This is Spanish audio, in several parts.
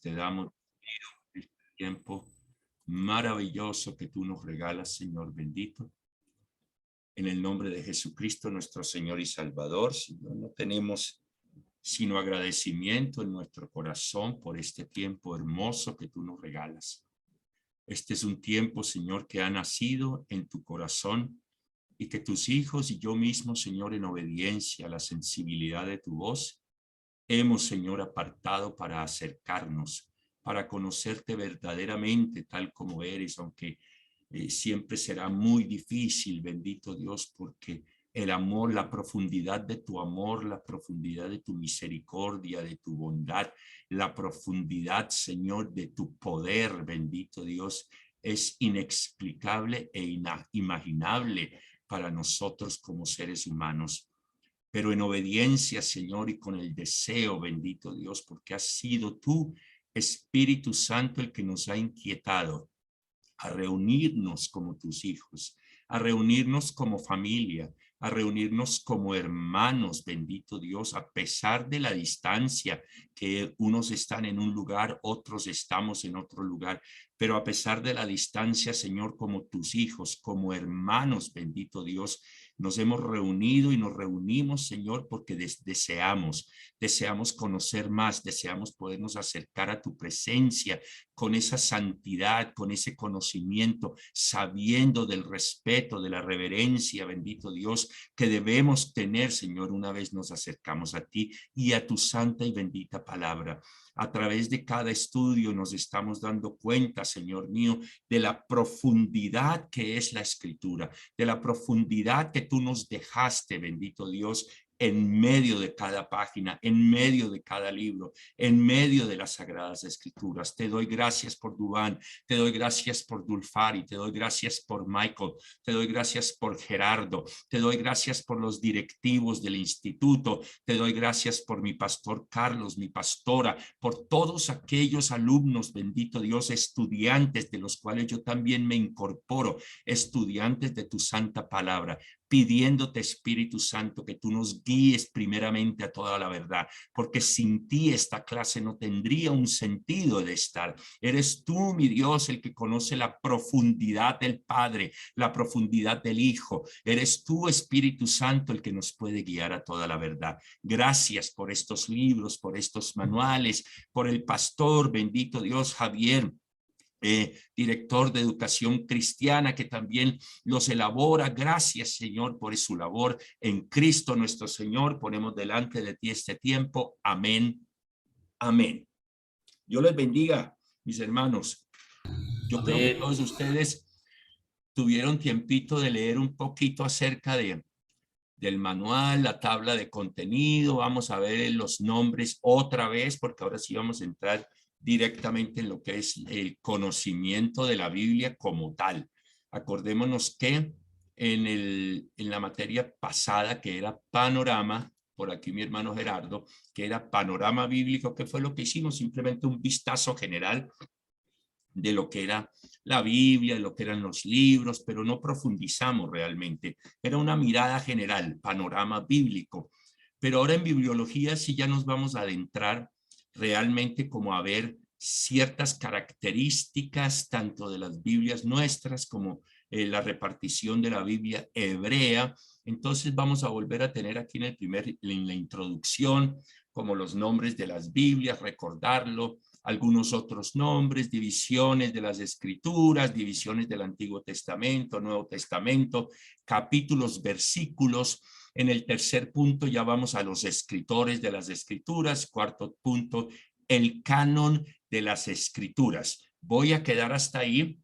te damos este tiempo maravilloso que tú nos regalas, Señor bendito. En el nombre de Jesucristo, nuestro Señor y Salvador, Señor, no tenemos sino agradecimiento en nuestro corazón por este tiempo hermoso que tú nos regalas. Este es un tiempo, Señor, que ha nacido en tu corazón y que tus hijos y yo mismo, Señor, en obediencia a la sensibilidad de tu voz, hemos, Señor, apartado para acercarnos, para conocerte verdaderamente tal como eres, aunque siempre será muy difícil, bendito Dios, porque el amor, la profundidad de tu amor, la profundidad de tu misericordia, de tu bondad, la profundidad, Señor, de tu poder, bendito Dios, es inexplicable e inimaginable para nosotros como seres humanos. Pero en obediencia, Señor, y con el deseo, bendito Dios, porque has sido tú, Espíritu Santo, el que nos ha inquietado a reunirnos como tus hijos, a reunirnos como familia, a reunirnos como hermanos, bendito Dios, a pesar de la distancia, que unos están en un lugar, otros estamos en otro lugar, pero a pesar de la distancia, Señor, como tus hijos, como hermanos, bendito Dios, nos hemos reunido y nos reunimos, Señor, porque deseamos conocer más, deseamos podernos acercar a tu presencia con esa santidad, con ese conocimiento, sabiendo del respeto, de la reverencia, bendito Dios, que debemos tener, Señor, una vez nos acercamos a ti y a tu santa y bendita palabra. A través de cada estudio nos estamos dando cuenta, Señor mío, de la profundidad que es la Escritura, de la profundidad que tú nos dejaste, bendito Dios, en medio de cada página, en medio de cada libro, en medio de las Sagradas Escrituras. Te doy gracias por Duván, te doy gracias por Dulfari, te doy gracias por Michael, te doy gracias por Gerardo, te doy gracias por los directivos del instituto, te doy gracias por mi pastor Carlos, mi pastora, por todos aquellos alumnos, bendito Dios, estudiantes de los cuales yo también me incorporo, estudiantes de tu santa palabra, pidiéndote, Espíritu Santo, que tú nos guíes primeramente a toda la verdad, porque sin ti esta clase no tendría un sentido de estar. Eres tú, mi Dios, el que conoce la profundidad del Padre, la profundidad del Hijo. Eres tú, Espíritu Santo, el que nos puede guiar a toda la verdad. Gracias por estos libros, por estos manuales, por el pastor, bendito Dios, Javier, director de educación cristiana, que también los elabora. Gracias, Señor, por su labor en Cristo nuestro Señor. Ponemos delante de ti este tiempo. Amén. Amén. Dios les bendiga, mis hermanos. Yo creo que todos ustedes tuvieron tiempito de leer un poquito acerca del manual, la tabla de contenido. Vamos a ver los nombres otra vez, porque ahora sí vamos a entrar directamente en lo que es el conocimiento de la Biblia como tal. Acordémonos que en la materia pasada, que era panorama, por aquí mi hermano Gerardo, que era panorama bíblico, ¿qué fue lo que hicimos? Simplemente un vistazo general de lo que era la Biblia, de lo que eran los libros, pero no profundizamos realmente. Era una mirada general, panorama bíblico. Pero ahora en bibliología sí ya nos vamos a adentrar realmente como a ver ciertas características tanto de las Biblias nuestras como la repartición de la Biblia hebrea. Entonces vamos a volver a tener aquí en la introducción como los nombres de las Biblias, recordarlo, algunos otros nombres, divisiones de las Escrituras, divisiones del Antiguo Testamento, Nuevo Testamento, capítulos, versículos. En el tercer punto ya vamos a los escritores de las Escrituras. Cuarto punto, el canon de las Escrituras. Voy a quedar hasta ahí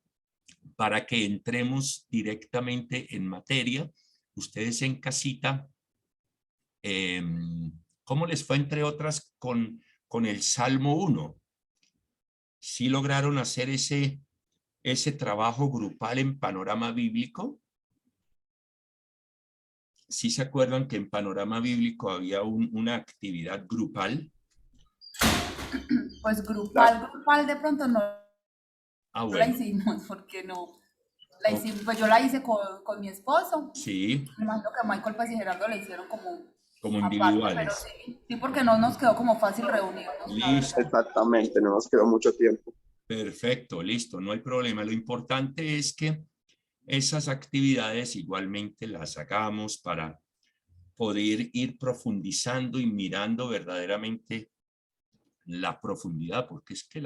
para que entremos directamente en materia. Ustedes en casita, ¿cómo les fue entre otras con el Salmo 1? ¿Sí lograron hacer ese trabajo grupal en panorama bíblico? ¿Sí se acuerdan que en panorama bíblico había una actividad grupal? Pues grupal de pronto no la Bueno, hicimos, porque no, la ok, hicimos, pues yo la hice con mi esposo, sí, me imagino que Michael pues y Gerardo la hicieron como como aparte, pero individuales. sí, porque no nos quedó como fácil reunirnos, la verdad. Listo, Exactamente, no nos quedó mucho tiempo. perfecto, listo, no hay problema. Lo importante es que esas actividades igualmente las hagamos para poder ir profundizando y mirando verdaderamente la profundidad, porque es que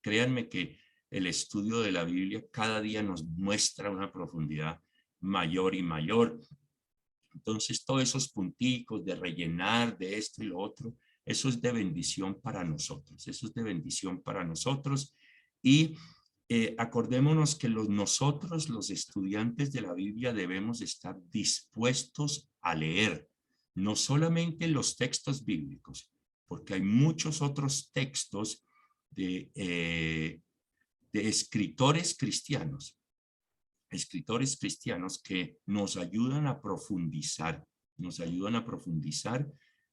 créanme que el estudio de la Biblia cada día nos muestra una profundidad mayor y mayor. Entonces, todos esos punticos de rellenar de esto y lo otro, eso es de bendición para nosotros, eso es de bendición para nosotros. Y acordémonos que nosotros, los estudiantes de la Biblia, debemos estar dispuestos a leer, no solamente los textos bíblicos, porque hay muchos otros textos de escritores cristianos que nos ayudan a profundizar,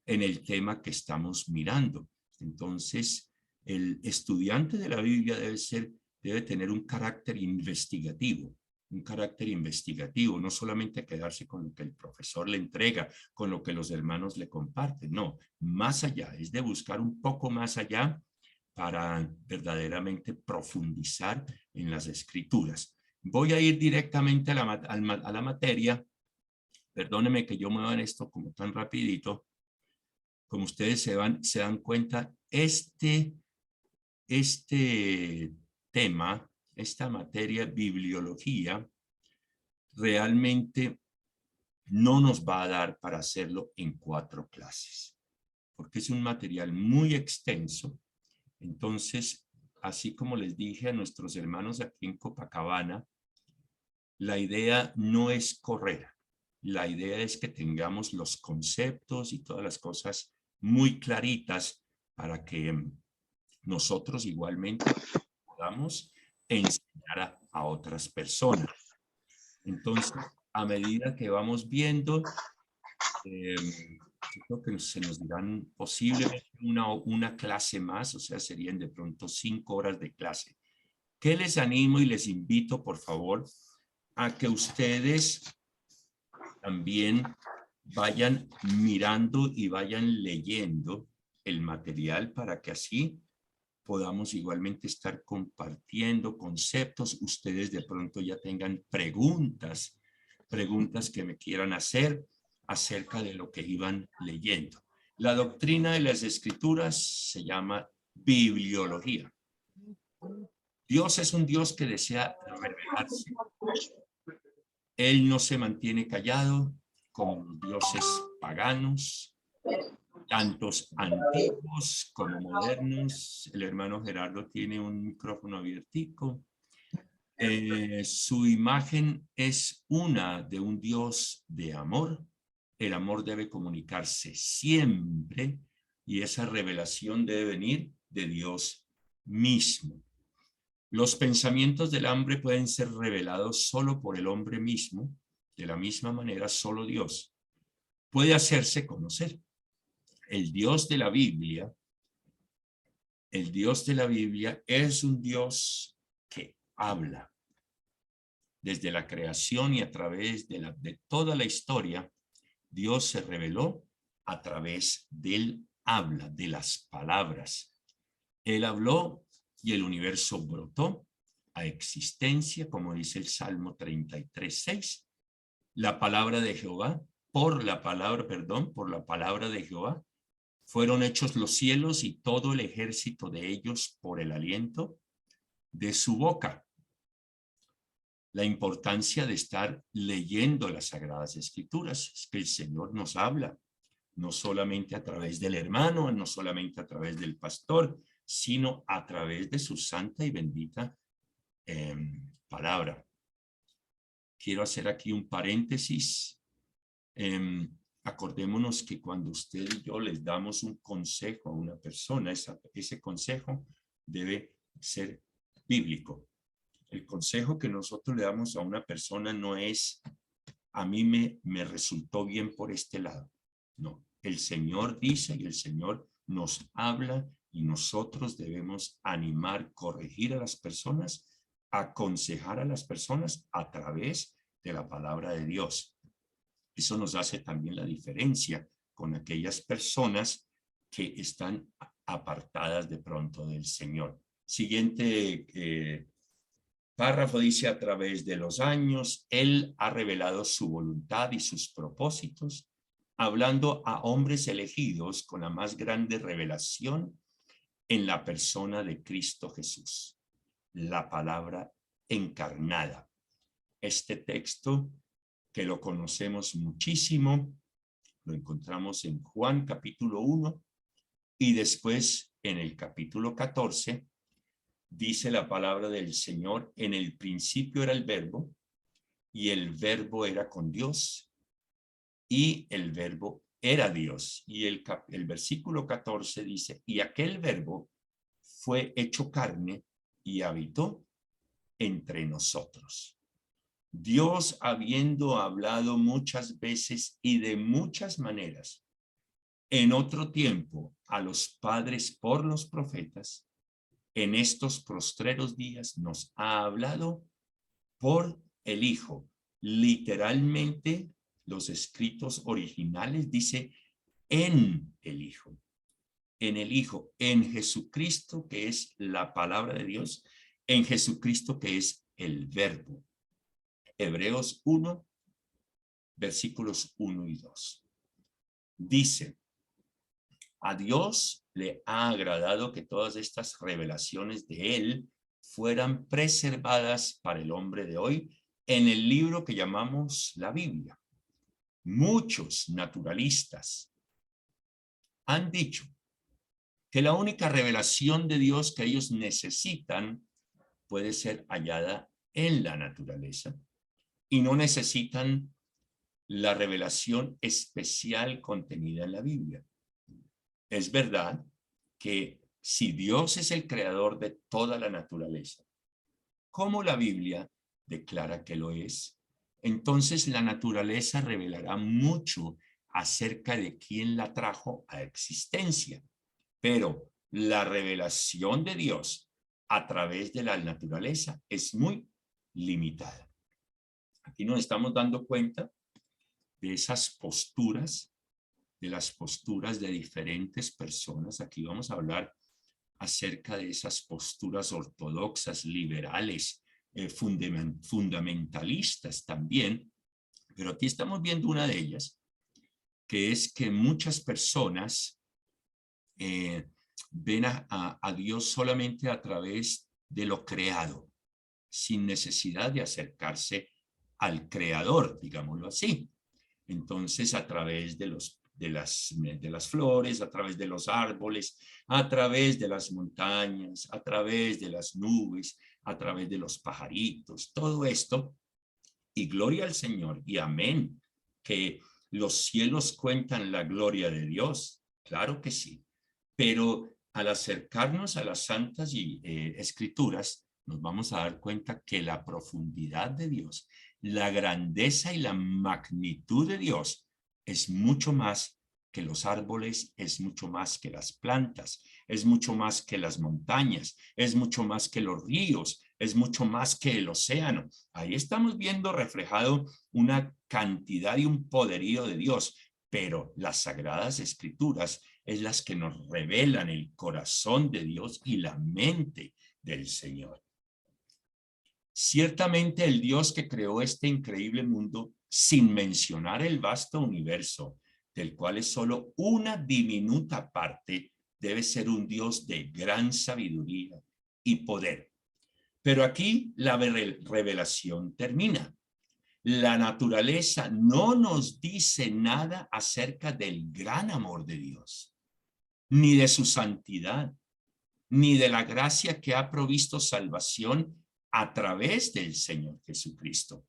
en el tema que estamos mirando. Entonces, el estudiante de la Biblia debe tener un carácter investigativo, no solamente quedarse con lo que el profesor le entrega, con lo que los hermanos le comparten, no, más allá, es de buscar un poco más allá para verdaderamente profundizar en las escrituras. Voy a ir directamente a la materia. Perdónenme que yo mueva esto como tan rapidito. Como ustedes se dan cuenta, este tema, esta materia, bibliología, realmente no nos va a dar para hacerlo en 4 clases, porque es un material muy extenso. Entonces, así como les dije a nuestros hermanos aquí en Copacabana, la idea no es correr. La idea es que tengamos los conceptos y todas las cosas muy claritas para que nosotros igualmente podamos enseñar a otras personas. Entonces, a medida que vamos viendo, yo creo que se nos dirán posiblemente una clase más, o sea, serían de pronto 5 horas de clase. ¿Qué les animo y les invito, por favor, a que ustedes también vayan mirando y vayan leyendo el material para que así podamos igualmente estar compartiendo conceptos? Ustedes de pronto ya tengan preguntas que me quieran hacer acerca de lo que iban leyendo. La doctrina de las escrituras se llama bibliología. Dios es un Dios que desea revelarse. Él no se mantiene callado como los dioses paganos, tantos antiguos como modernos. El hermano Gerardo tiene un micrófono abiertico. Su imagen es una de un Dios de amor. El amor debe comunicarse siempre y esa revelación debe venir de Dios mismo. Los pensamientos del hombre pueden ser revelados solo por el hombre mismo. De la misma manera, solo Dios puede hacerse conocer. El Dios de la Biblia es un Dios que habla. Desde la creación y a través de toda la historia, Dios se reveló a través del habla, de las palabras. Él habló y el universo brotó a existencia, como dice el Salmo 33:6. La palabra de Jehová, por la palabra de Jehová, fueron hechos los cielos y todo el ejército de ellos por el aliento de su boca. La importancia de estar leyendo las Sagradas Escrituras es que el Señor nos habla, no solamente a través del hermano, no solamente a través del pastor, sino a través de su santa y bendita palabra. Quiero hacer aquí un paréntesis. Acordémonos que cuando usted y yo les damos un consejo a una persona, ese consejo debe ser bíblico. El consejo que nosotros le damos a una persona no es, a mí me resultó bien por este lado. No, el Señor dice y el Señor nos habla y nosotros debemos animar, corregir a las personas, aconsejar a las personas a través de la palabra de Dios. Eso nos hace también la diferencia con aquellas personas que están apartadas de pronto del Señor. Siguiente párrafo dice: a través de los años, Él ha revelado su voluntad y sus propósitos, hablando a hombres elegidos con la más grande revelación en la persona de Cristo Jesús, la palabra encarnada. Este texto, que lo conocemos muchísimo, lo encontramos en Juan capítulo 1 y después en el capítulo 14, dice la palabra del Señor: en el principio era el verbo, y el verbo era con Dios, y el verbo era Dios. Y el versículo 14 dice: y aquel verbo fue hecho carne y habitó entre nosotros. Dios, habiendo hablado muchas veces y de muchas maneras en otro tiempo a los padres por los profetas, en estos postreros días nos ha hablado por el Hijo. Literalmente, los escritos originales dice en el Hijo. En el Hijo, en Jesucristo, que es la palabra de Dios, en Jesucristo, que es el verbo. Hebreos 1, versículos 1 y 2. Dice: a Dios le ha agradado que todas estas revelaciones de Él fueran preservadas para el hombre de hoy en el libro que llamamos la Biblia. Muchos naturalistas han dicho que la única revelación de Dios que ellos necesitan puede ser hallada en la naturaleza y no necesitan la revelación especial contenida en la Biblia. Es verdad que si Dios es el creador de toda la naturaleza, como la Biblia declara que lo es, entonces la naturaleza revelará mucho acerca de quién la trajo a existencia. Pero la revelación de Dios a través de la naturaleza es muy limitada. Aquí nos estamos dando cuenta de esas posturas, de las posturas de diferentes personas. Aquí vamos a hablar acerca de esas posturas ortodoxas, liberales, fundamentalistas también, pero aquí estamos viendo una de ellas, que es que muchas personas ven a Dios solamente a través de lo creado, sin necesidad de acercarse al creador, digámoslo así. Entonces, a través de las flores, a través de los árboles, a través de las montañas, a través de las nubes, a través de los pajaritos, todo esto, y gloria al Señor, y amén, que los cielos cuentan la gloria de Dios, claro que sí, pero al acercarnos a las santas escrituras, nos vamos a dar cuenta que la profundidad de Dios, la grandeza y la magnitud de Dios es mucho más que los árboles, es mucho más que las plantas, es mucho más que las montañas, es mucho más que los ríos, es mucho más que el océano. Ahí estamos viendo reflejado una cantidad y un poderío de Dios, pero las sagradas escrituras es las que nos revelan el corazón de Dios y la mente del Señor. Ciertamente el Dios que creó este increíble mundo, sin mencionar el vasto universo, del cual es solo una diminuta parte, debe ser un Dios de gran sabiduría y poder. Pero aquí la revelación termina. La naturaleza no nos dice nada acerca del gran amor de Dios, ni de su santidad, ni de la gracia que ha provisto salvación a través del Señor Jesucristo.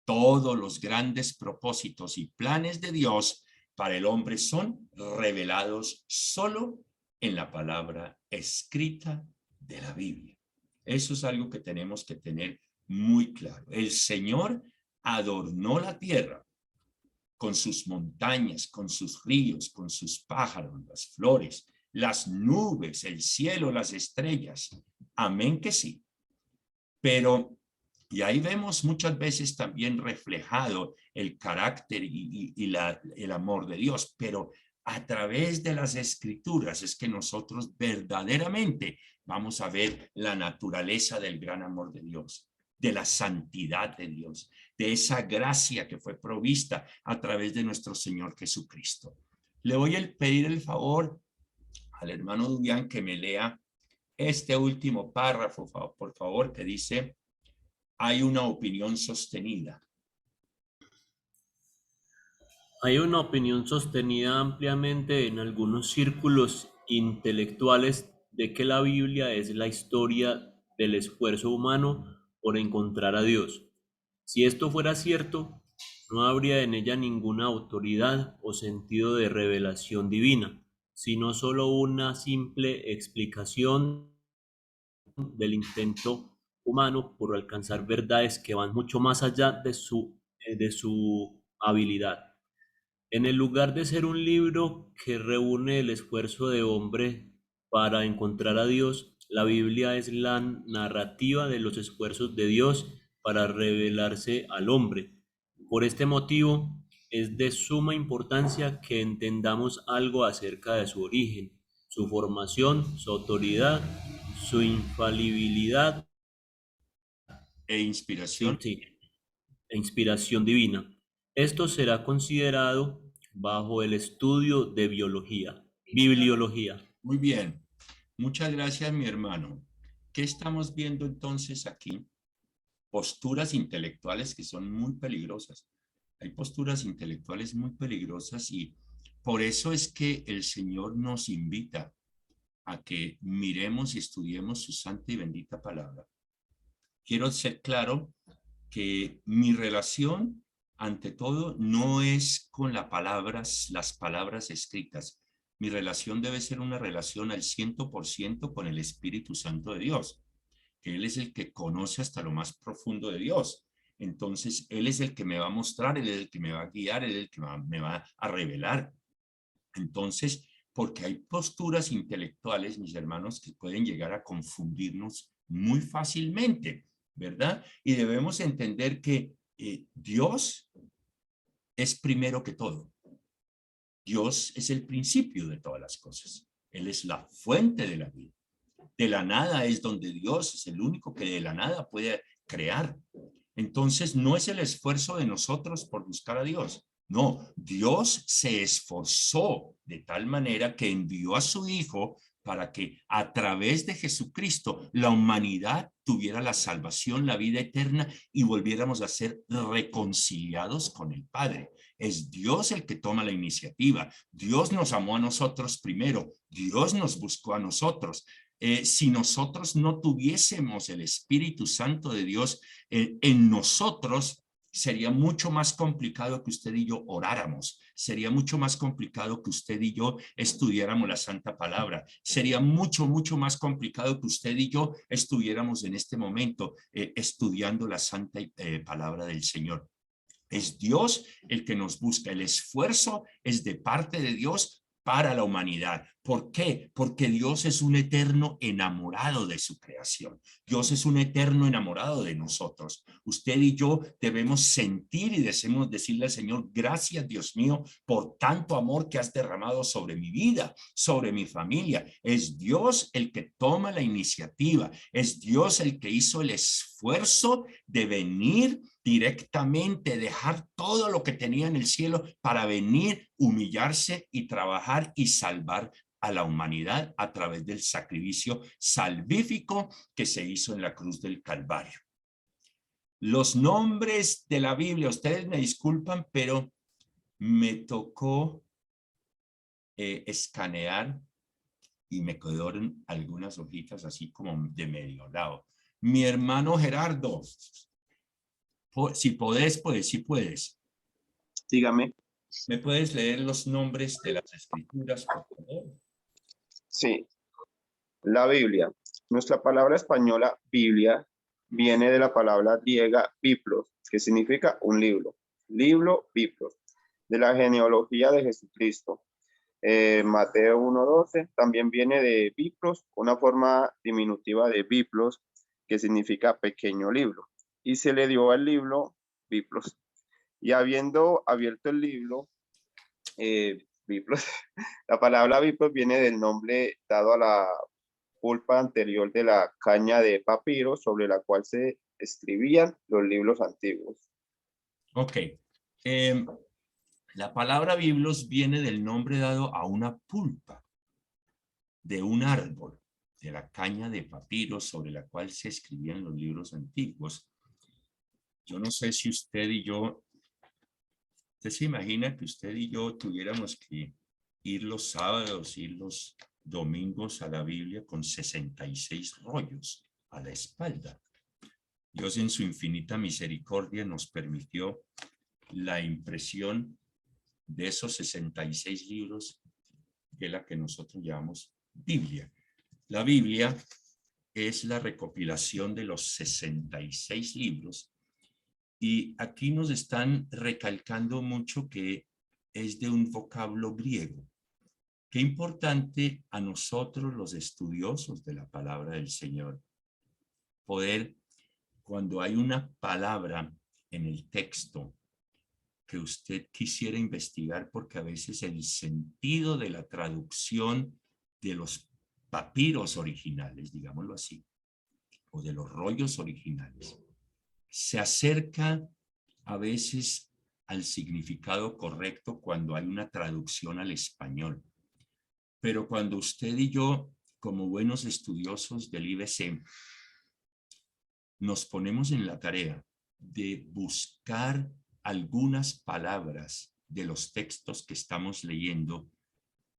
Todos los grandes propósitos y planes de Dios para el hombre son revelados solo en la palabra escrita de la Biblia. Eso es algo que tenemos que tener muy claro. El Señor adornó la tierra con sus montañas, con sus ríos, con sus pájaros, las flores, las nubes, el cielo, las estrellas. Amén que sí. Pero Y ahí vemos muchas veces también reflejado el carácter y el amor de Dios, pero a través de las escrituras es que nosotros verdaderamente vamos a ver la naturaleza del gran amor de Dios, de la santidad de Dios, de esa gracia que fue provista a través de nuestro Señor Jesucristo. Le voy a pedir el favor al hermano Dubián que me lea este último párrafo, por favor, que dice: hay una opinión sostenida. Hay una opinión sostenida ampliamente en algunos círculos intelectuales de que la Biblia es la historia del esfuerzo humano por encontrar a Dios. Si esto fuera cierto, no habría en ella ninguna autoridad o sentido de revelación divina, sino solo una simple explicación del intento humano por alcanzar verdades que van mucho más allá de su habilidad. En el lugar de ser un libro que reúne el esfuerzo de hombre para encontrar a Dios, la Biblia es la narrativa de los esfuerzos de Dios para revelarse al hombre. Por este motivo, es de suma importancia que entendamos algo acerca de su origen, su formación, su autoridad, su infalibilidad E inspiración. sí, e inspiración divina. Esto será considerado bajo el estudio de bibliología. Muy bien. Muchas gracias, mi hermano. ¿Qué estamos viendo entonces aquí? Posturas intelectuales que son muy peligrosas. Hay posturas intelectuales muy peligrosas y por eso es que el Señor nos invita a que miremos y estudiemos su santa y bendita palabra. Quiero ser claro que mi relación, ante todo, no es con las palabras escritas. Mi relación debe ser una relación al 100% con el Espíritu Santo de Dios, que Él es el que conoce hasta lo más profundo de Dios. Entonces, Él es el que me va a mostrar, Él es el que me va a guiar, Él es el que me va a revelar. Entonces, porque hay posturas intelectuales, mis hermanos, que pueden llegar a confundirnos muy fácilmente, ¿verdad? Y debemos entender que Dios es primero que todo. Dios es el principio de todas las cosas. Él es la fuente de la vida. De la nada es donde Dios es el único que de la nada puede crear. Entonces, no es el esfuerzo de nosotros por buscar a Dios. No, Dios se esforzó de tal manera que envió a su Hijo para que a través de Jesucristo la humanidad tuviera la salvación, la vida eterna y volviéramos a ser reconciliados con el Padre. Es Dios el que toma la iniciativa. Dios nos amó a nosotros primero. Dios nos buscó a nosotros. Si nosotros no tuviésemos el Espíritu Santo de Dios en nosotros, sería mucho más complicado que usted y yo oráramos, sería mucho más complicado que usted y yo estudiáramos la Santa Palabra, sería mucho más complicado que usted y yo estuviéramos en este momento estudiando la Santa Palabra del Señor. Es Dios el que nos busca, el esfuerzo es de parte de Dios para la humanidad. ¿Por qué? Porque Dios es un eterno enamorado de su creación. Dios es un eterno enamorado de nosotros. Usted y yo debemos sentir y debemos decirle al Señor: gracias, Dios mío, por tanto amor que has derramado sobre mi vida, sobre mi familia. Es Dios el que toma la iniciativa. Es Dios el que hizo el esfuerzo de venir directamente, dejar todo lo que tenía en el cielo para venir, humillarse y trabajar y salvar a la humanidad a través del sacrificio salvífico que se hizo en la cruz del Calvario. Los nombres de la Biblia, ustedes me disculpan, pero me tocó escanear y me quedaron algunas hojitas así como de medio lado. Mi hermano Gerardo, si podés, pues si puedes. Dígame. ¿Me puedes leer los nombres de las escrituras, por favor? Sí, la Biblia. Nuestra palabra española Biblia viene de la palabra griega biblos, que significa un libro. Libro, biblos, de la genealogía de Jesucristo. Mateo 1:12 también viene de biblos, una forma diminutiva de biblos, que significa pequeño libro. y se le dio al libro Biblos. Y habiendo abierto el libro, Biblos, la palabra Biblos viene del nombre dado a la pulpa anterior de la caña de papiro sobre la cual se escribían los libros antiguos. Ok. La palabra biblos viene del nombre dado a una pulpa de un árbol, de la caña de papiro sobre la cual se escribían los libros antiguos. Yo no sé si usted y yo, usted se imagina que usted y yo tuviéramos que ir los sábados, ir los domingos a la Biblia con 66 rollos a la espalda. Dios en su infinita misericordia nos permitió la impresión de esos 66 libros, que es la que nosotros llamamos Biblia. La Biblia es la recopilación de los 66 libros y aquí nos están recalcando mucho que es de un vocablo griego. Qué importante a nosotros los estudiosos de la palabra del Señor poder, cuando hay una palabra en el texto que usted quisiera investigar, porque a veces el sentido de la traducción de los papiros originales, digámoslo así, o de los rollos originales, se acerca a veces al significado correcto cuando hay una traducción al español. Pero cuando usted y yo, como buenos estudiosos del IBC, nos ponemos en la tarea de buscar algunas palabras de los textos que estamos leyendo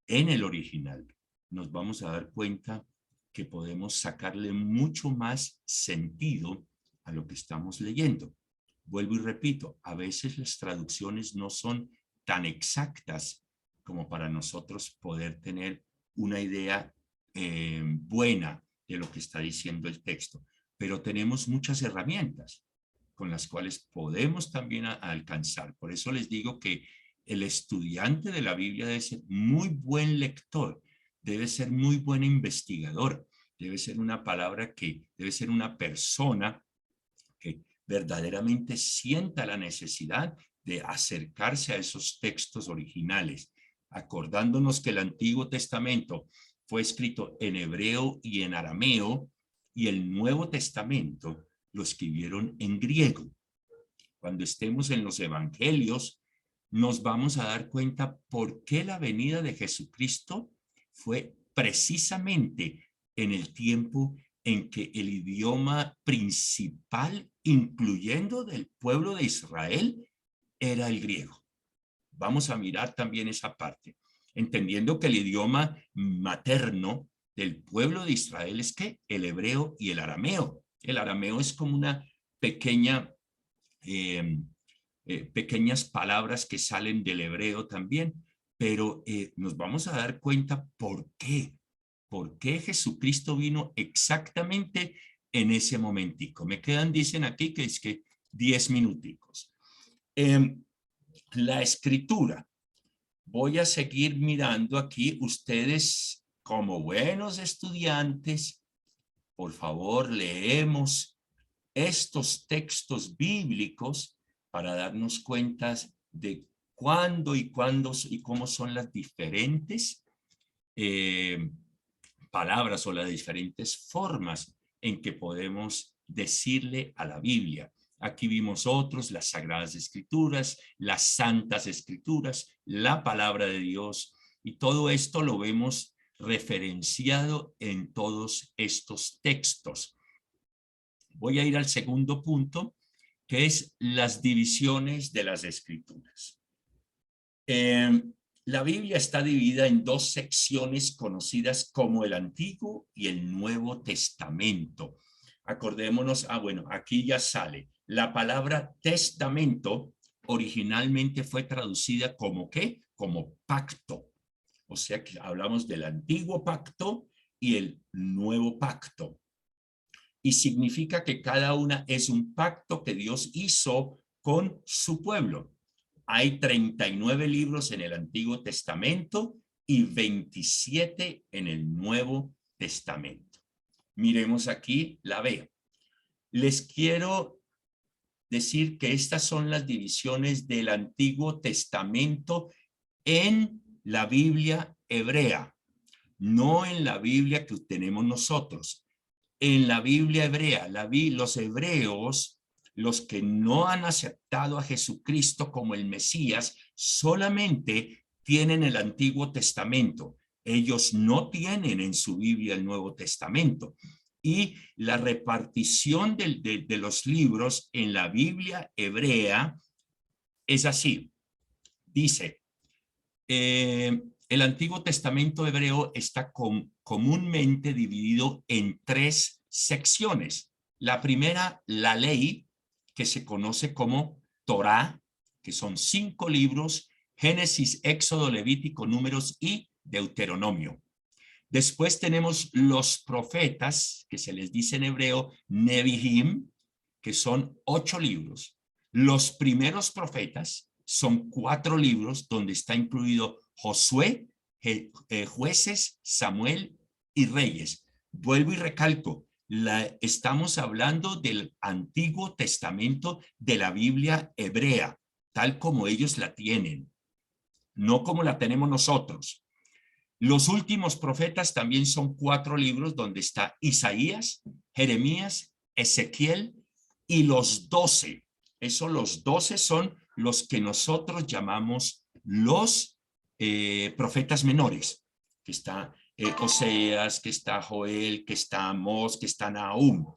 en el original, nos vamos a dar cuenta que podemos sacarle mucho más sentido a lo que estamos leyendo. Vuelvo y repito, a veces las traducciones no son tan exactas como para nosotros poder tener una idea buena de lo que está diciendo el texto, pero tenemos muchas herramientas con las cuales podemos también alcanzar. Por eso les digo que el estudiante de la Biblia debe ser muy buen lector, debe ser muy buen investigador, debe ser una palabra que debe ser una persona que verdaderamente sienta la necesidad de acercarse a esos textos originales, acordándonos que el Antiguo Testamento fue escrito en hebreo y en arameo, y el Nuevo Testamento lo escribieron en griego. Cuando estemos en los evangelios, nos vamos a dar cuenta por qué la venida de Jesucristo fue precisamente en el tiempo en que el idioma principal, incluyendo del pueblo de Israel, era el griego. Vamos a mirar también esa parte, entendiendo que el idioma materno del pueblo de Israel es ¿qué? El hebreo y el arameo. El arameo es como una pequeña, pequeñas palabras que salen del hebreo también, pero nos vamos a dar cuenta por qué. ¿Por qué Jesucristo vino exactamente en ese momentico? Me quedan, dicen aquí, que es que 10 minuticos. La escritura. Voy a seguir mirando aquí. Ustedes, como buenos estudiantes, por favor, leemos estos textos bíblicos para darnos cuenta de cuándo y cómo son las diferentes palabras o las diferentes formas en que podemos decirle a la Biblia. Aquí vimos otros, las Sagradas Escrituras, las Santas Escrituras, la Palabra de Dios, y todo esto lo vemos referenciado en todos estos textos. Voy a ir al segundo punto, que es las divisiones de las Escrituras. La Biblia está dividida en dos secciones conocidas como el Antiguo y el Nuevo Testamento. Acordémonos, bueno, aquí ya sale. La palabra testamento originalmente fue traducida como ¿qué? Como pacto. O sea que hablamos del Antiguo Pacto y el Nuevo Pacto. Y significa que cada una es un pacto que Dios hizo con su pueblo. Hay 39 libros en el Antiguo Testamento y 27 en el Nuevo Testamento. Miremos aquí la B. Les quiero decir que estas son las divisiones del Antiguo Testamento en la Biblia hebrea, no en la Biblia que tenemos nosotros. En la Biblia hebrea, los hebreos, los que no han aceptado a Jesucristo como el Mesías, solamente tienen el Antiguo Testamento. Ellos no tienen en su Biblia el Nuevo Testamento. Y la repartición de los libros en la Biblia hebrea es así. Dice, el Antiguo Testamento hebreo está comúnmente dividido en 3 secciones. La primera, la ley, que se conoce como Torá, que son 5 libros: Génesis, Éxodo, Levítico, Números y Deuteronomio. Después tenemos los profetas, que se les dice en hebreo Nevi'im, que son 8 libros. Los primeros profetas son 4 libros, donde está incluido Josué, Jueces, Samuel y Reyes. Vuelvo y recalco, estamos hablando del Antiguo Testamento de la Biblia hebrea, tal como ellos la tienen, no como la tenemos nosotros. Los últimos profetas también son 4 libros, donde está Isaías, Jeremías, Ezequiel y los 12. Los 12 son los que nosotros llamamos los profetas menores, que está Oseas, que está Joel, que está Amós, que está Nahum.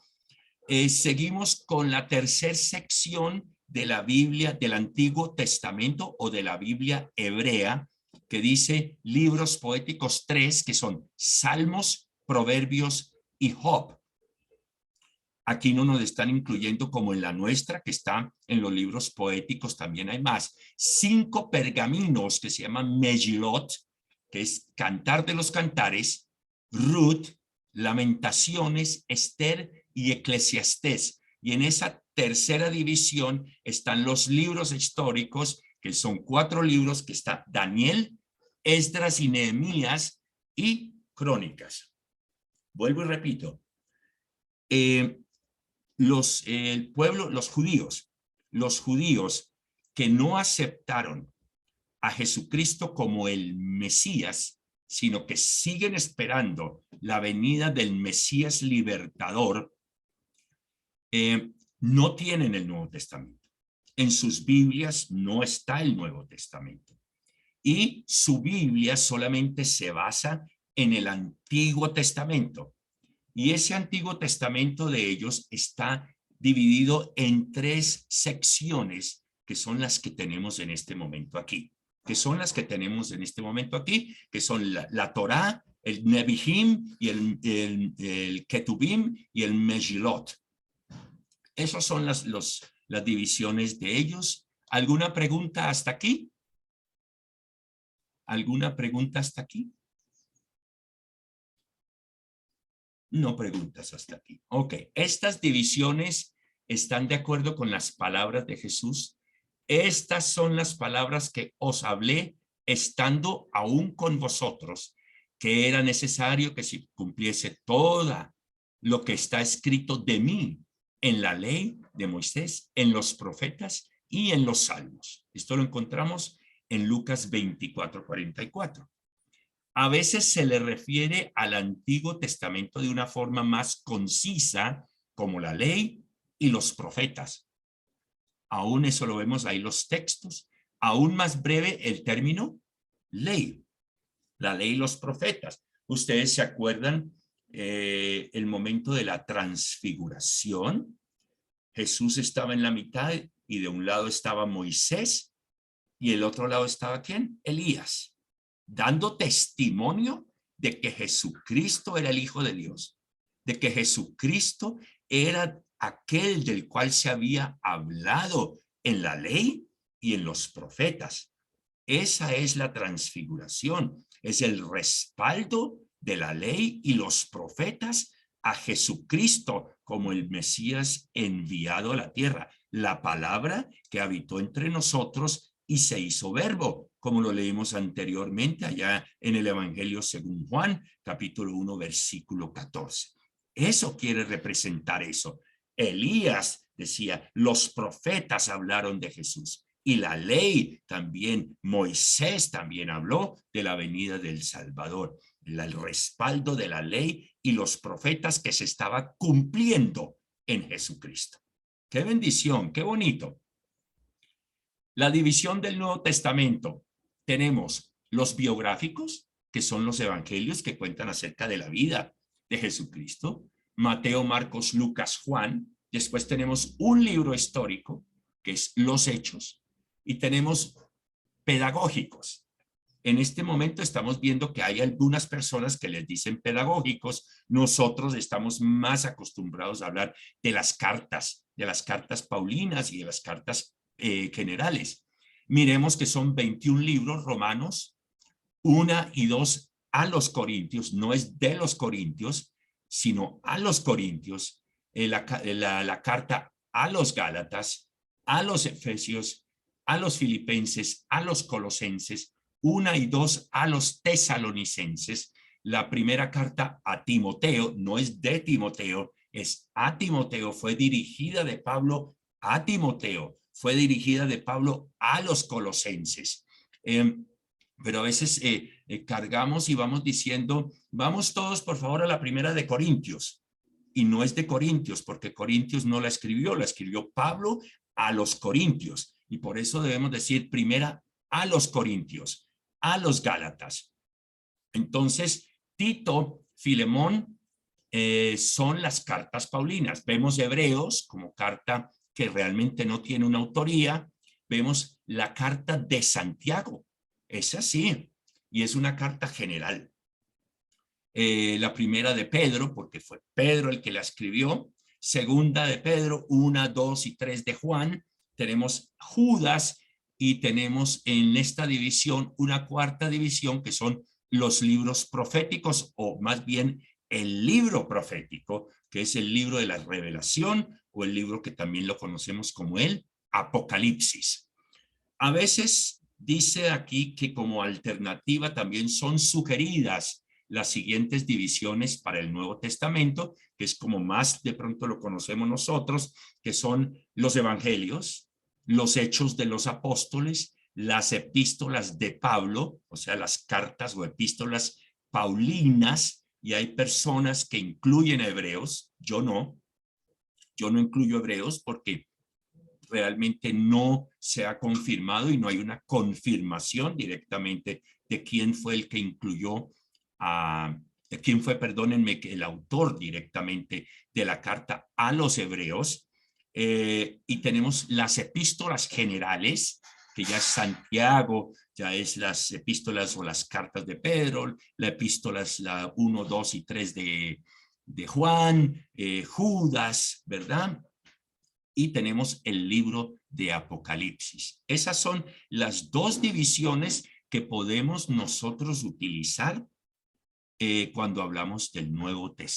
Seguimos con la tercera sección de la Biblia del Antiguo Testamento o de la Biblia hebrea, que dice libros poéticos 3, que son Salmos, Proverbios y Job. Aquí no nos están incluyendo como en la nuestra, que está en los libros poéticos, también hay más. 5 pergaminos que se llaman Megilot, que es Cantar de los Cantares, Ruth, Lamentaciones, Esther y Eclesiastés. Y en esa tercera división están los libros históricos, que son 4 libros, que está Daniel, Esdras y Nehemías y Crónicas. Vuelvo y repito. El pueblo, los judíos que no aceptaron a Jesucristo como el Mesías, sino que siguen esperando la venida del Mesías libertador, no tienen el Nuevo Testamento. En sus Biblias no está el Nuevo Testamento. Y su Biblia solamente se basa en el Antiguo Testamento. Y ese Antiguo Testamento de ellos está dividido en 3 secciones, que son las que tenemos en este momento aquí. Que son la Torá, el Nevi'im y el Ketubim y el Megilot. Esas son las divisiones de ellos. ¿Alguna pregunta hasta aquí? ¿Alguna pregunta hasta aquí? No preguntas hasta aquí. Ok, estas divisiones están de acuerdo con las palabras de Jesús. Estas son las palabras que os hablé estando aún con vosotros, que era necesario que se cumpliese todo lo que está escrito de mí en la ley de Moisés, en los profetas y en los salmos. Esto lo encontramos en Lucas 24:44. A veces se le refiere al Antiguo Testamento de una forma más concisa, como la ley y los profetas. Aún eso lo vemos ahí, los textos. Aún más breve el término ley. La ley y los profetas. Ustedes se acuerdan el momento de la transfiguración. Jesús estaba en la mitad y de un lado estaba Moisés y el otro lado estaba ¿quién? Elías, dando testimonio de que Jesucristo era el Hijo de Dios, de que Jesucristo era aquel del cual se había hablado en la ley y en los profetas. Esa es la transfiguración, es el respaldo de la ley y los profetas a Jesucristo como el Mesías enviado a la tierra, la palabra que habitó entre nosotros y se hizo verbo, como lo leímos anteriormente allá en el Evangelio según Juan, capítulo 1, versículo 14. Eso quiere representar eso. Elías decía, los profetas hablaron de Jesús. Y la ley también, Moisés también habló de la venida del Salvador, el respaldo de la ley y los profetas que se estaba cumpliendo en Jesucristo. ¡Qué bendición! ¡Qué bonito! La división del Nuevo Testamento. Tenemos los biográficos, que son los evangelios que cuentan acerca de la vida de Jesucristo. Mateo, Marcos, Lucas, Juan. Después tenemos un libro histórico, que es Los Hechos. Y tenemos pedagógicos. En este momento estamos viendo que hay algunas personas que les dicen pedagógicos. Nosotros estamos más acostumbrados a hablar de las cartas paulinas y de las cartas generales. Miremos que son 21 libros romanos, 1 y 2 a los corintios, no es de los corintios, sino a los corintios, la carta a los gálatas, a los efesios, a los filipenses, a los colosenses, 1 y 2 a los tesalonicenses, la primera carta a Timoteo, no es de Timoteo, es a Timoteo, fue dirigida de Pablo a Timoteo, fue dirigida de Pablo a los colosenses. Pero a veces cargamos y vamos diciendo, vamos todos por favor a la primera de Corintios. Y no es de Corintios, porque Corintios no la escribió Pablo a los Corintios. Y por eso debemos decir primera a los Corintios, a los Gálatas. Entonces, Tito, Filemón, son las cartas paulinas. Vemos Hebreos como carta que realmente no tiene una autoría. Vemos la carta de Santiago. Es así, y es una carta general. La primera de Pedro, porque fue Pedro el que la escribió. Segunda de Pedro, 1, 2 y 3 de Juan. Tenemos Judas y tenemos en esta división una cuarta división que son los libros proféticos, o más bien el libro profético, que es el libro de la revelación, o el libro que también lo conocemos como el Apocalipsis. A veces dice aquí que como alternativa también son sugeridas las siguientes divisiones para el Nuevo Testamento, que es como más de pronto lo conocemos nosotros, que son los evangelios, los hechos de los apóstoles, las epístolas de Pablo, o sea, las cartas o epístolas paulinas, y hay personas que incluyen hebreos. Yo no incluyo hebreos porque realmente no se ha confirmado y no hay una confirmación directamente de quién fue el que incluyó de quién fue, perdónenme, el autor directamente de la carta a los hebreos. Y tenemos las epístolas generales, que ya es Santiago, ya es las epístolas o las cartas de Pedro, la epístolas, la 1, 2 y 3 de Juan, Judas, ¿verdad? Y tenemos el libro de Apocalipsis. Esas son las dos divisiones que podemos nosotros utilizar cuando hablamos del Nuevo Testamento.